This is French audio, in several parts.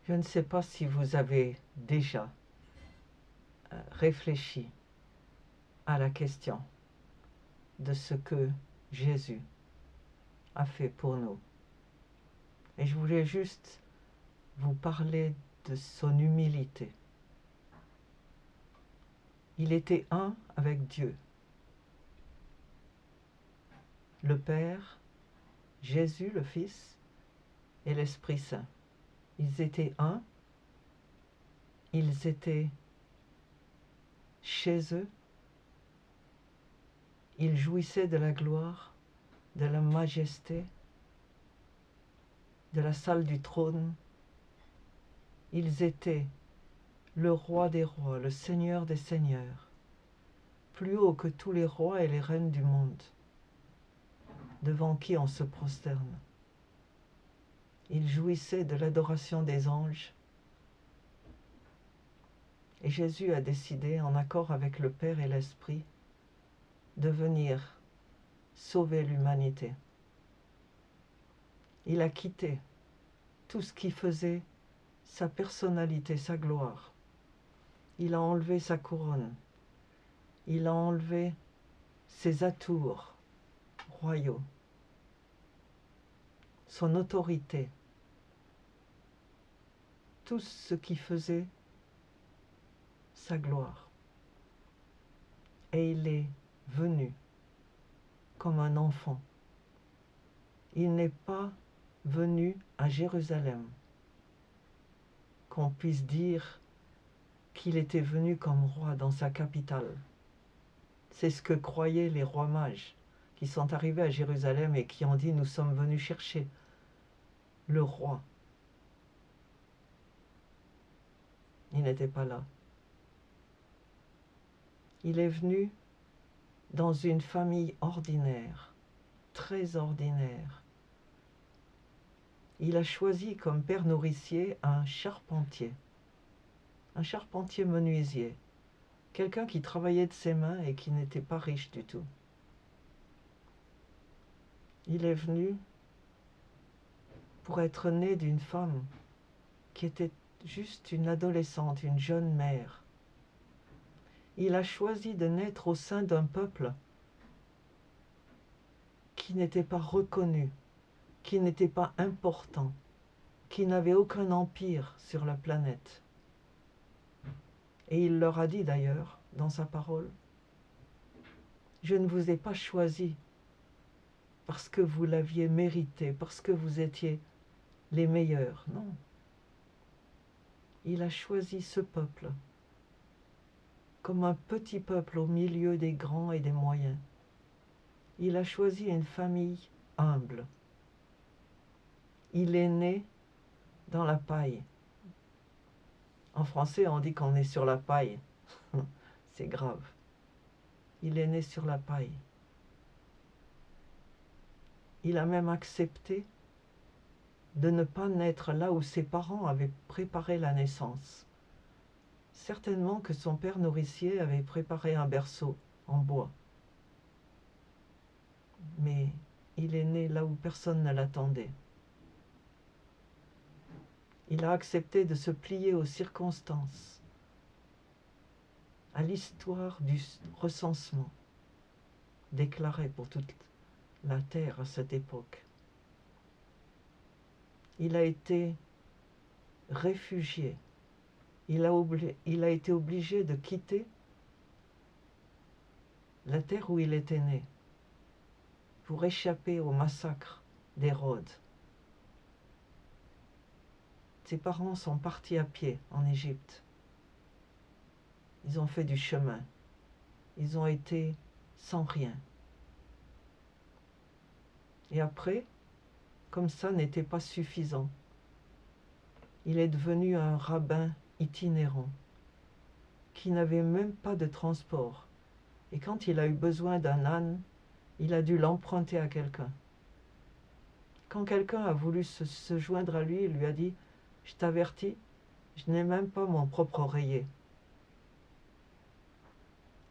Je ne sais pas si vous avez déjà réfléchi à la question de ce que Jésus a fait pour nous. Et je voulais juste vous parler de son humilité. Il était un avec Dieu. Le Père, Jésus le Fils et l'Esprit Saint. Ils étaient un, ils étaient chez eux, ils jouissaient de la gloire, de la majesté, de la salle du trône. Ils étaient le roi des rois, le seigneur des seigneurs, plus haut que tous les rois et les reines du monde, devant qui on se prosterne. Ils jouissaient de l'adoration des anges. Et Jésus a décidé, en accord avec le Père et l'Esprit, de venir sauver l'humanité. Il a quitté tout ce qui faisait sa personnalité, sa gloire. Il a enlevé sa couronne. Il a enlevé ses atours royaux, son autorité, tout ce qui faisait sa gloire. Et il est venu comme un enfant. Il n'est pas venu à Jérusalem, qu'on puisse dire qu'il était venu comme roi dans sa capitale. C'est ce que croyaient les rois mages qui sont arrivés à Jérusalem et qui ont dit « Nous sommes venus chercher le roi ». Il n'était pas là. Il est venu dans une famille ordinaire, très ordinaire. Il a choisi comme père nourricier un charpentier menuisier, quelqu'un qui travaillait de ses mains et qui n'était pas riche du tout. Il est venu pour être né d'une femme qui était juste une adolescente, une jeune mère. Il a choisi de naître au sein d'un peuple qui n'était pas reconnu, qui n'était pas important, qui n'avait aucun empire sur la planète. Et il leur a dit d'ailleurs, dans sa parole, « Je ne vous ai pas choisi parce que vous l'aviez mérité, parce que vous étiez les meilleurs. » Non. Il a choisi ce peuple comme un petit peuple au milieu des grands et des moyens. Il a choisi une famille humble. Il est né dans la paille. En français, on dit qu'on est sur la paille. C'est grave. Il est né sur la paille. Il a même accepté de ne pas naître là où ses parents avaient préparé la naissance. Certainement que son père nourricier avait préparé un berceau en bois. Mais il est né là où personne ne l'attendait. Il a accepté de se plier aux circonstances, à l'histoire du recensement déclaré pour toute la terre à cette époque. Il a été réfugié. Il a été obligé de quitter la terre où il était né pour échapper au massacre d'Hérode. Ses parents sont partis à pied en Égypte. Ils ont fait du chemin. Ils ont été sans rien. Et après, comme ça n'était pas suffisant, il est devenu un rabbin itinérant qui n'avait même pas de transport. Et quand il a eu besoin d'un âne, il a dû l'emprunter à quelqu'un. Quand quelqu'un a voulu se joindre à lui, il lui a dit « Je t'avertis, je n'ai même pas mon propre oreiller. »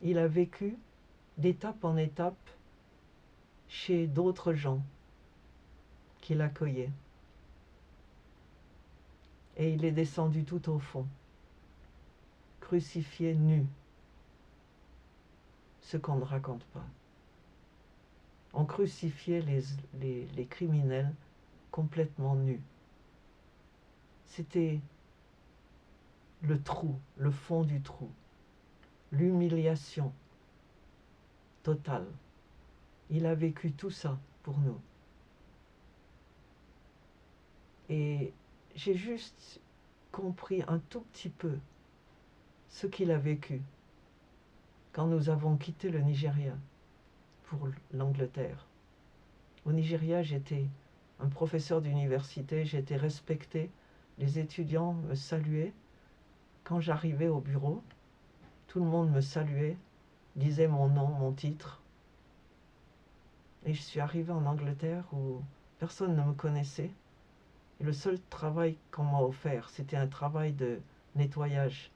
Il a vécu d'étape en étape chez d'autres gens qui l'accueillaient. et il est descendu tout au fond, crucifié nu, ce qu'on ne raconte pas. On crucifiait les criminels complètement nus. C'était le trou, le fond du trou, l'humiliation totale. Il a vécu tout ça pour nous. Et j'ai juste compris un tout petit peu ce qu'il a vécu quand nous avons quitté le Nigeria pour l'Angleterre. Au Nigeria, j'étais un professeur d'université, j'étais respecté, les étudiants me saluaient. Quand j'arrivais au bureau, tout le monde me saluait, disait mon nom, mon titre. Et je suis arrivé en Angleterre où personne ne me connaissait. Et le seul travail qu'on m'a offert, c'était un travail de nettoyage.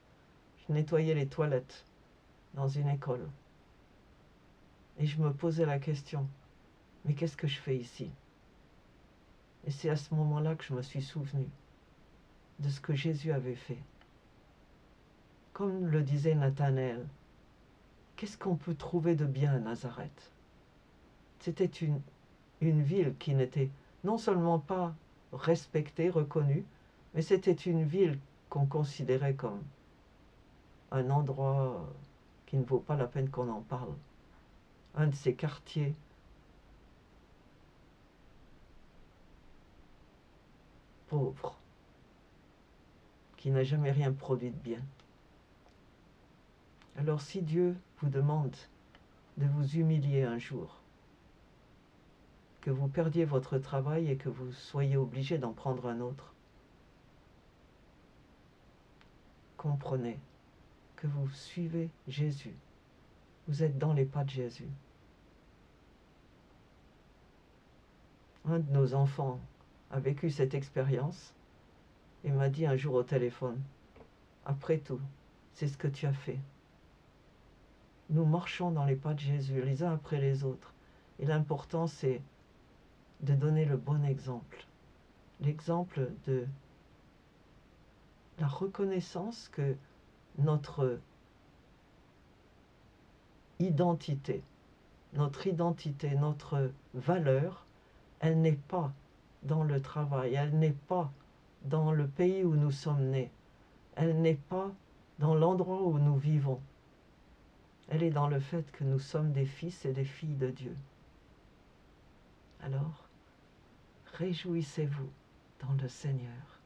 Je nettoyais les toilettes dans une école. Et je me posais la question, mais qu'est-ce que je fais ici? Et c'est à ce moment-là que je me suis souvenu de ce que Jésus avait fait. Comme le disait Nathanaël, qu'est-ce qu'on peut trouver de bien à Nazareth? C'était une ville qui n'était non seulement pas respectée, reconnue, mais c'était une ville qu'on considérait comme un endroit qui ne vaut pas la peine qu'on en parle. Un de ces quartiers pauvres, qui n'a jamais rien produit de bien. Alors si Dieu vous demande de vous humilier un jour, que vous perdiez votre travail et que vous soyez obligé d'en prendre un autre, comprenez que vous suivez Jésus. Vous êtes dans les pas de Jésus. Un de nos enfants a vécu cette expérience et m'a dit un jour au téléphone, après tout, c'est ce que tu as fait. Nous marchons dans les pas de Jésus, les uns après les autres. Et l'important, c'est de donner le bon exemple. L'exemple de la reconnaissance que notre identité, notre valeur, elle n'est pas dans le travail, elle n'est pas dans le pays où nous sommes nés, elle n'est pas dans l'endroit où nous vivons. Elle est dans le fait que nous sommes des fils et des filles de Dieu. Alors, réjouissez-vous dans le Seigneur.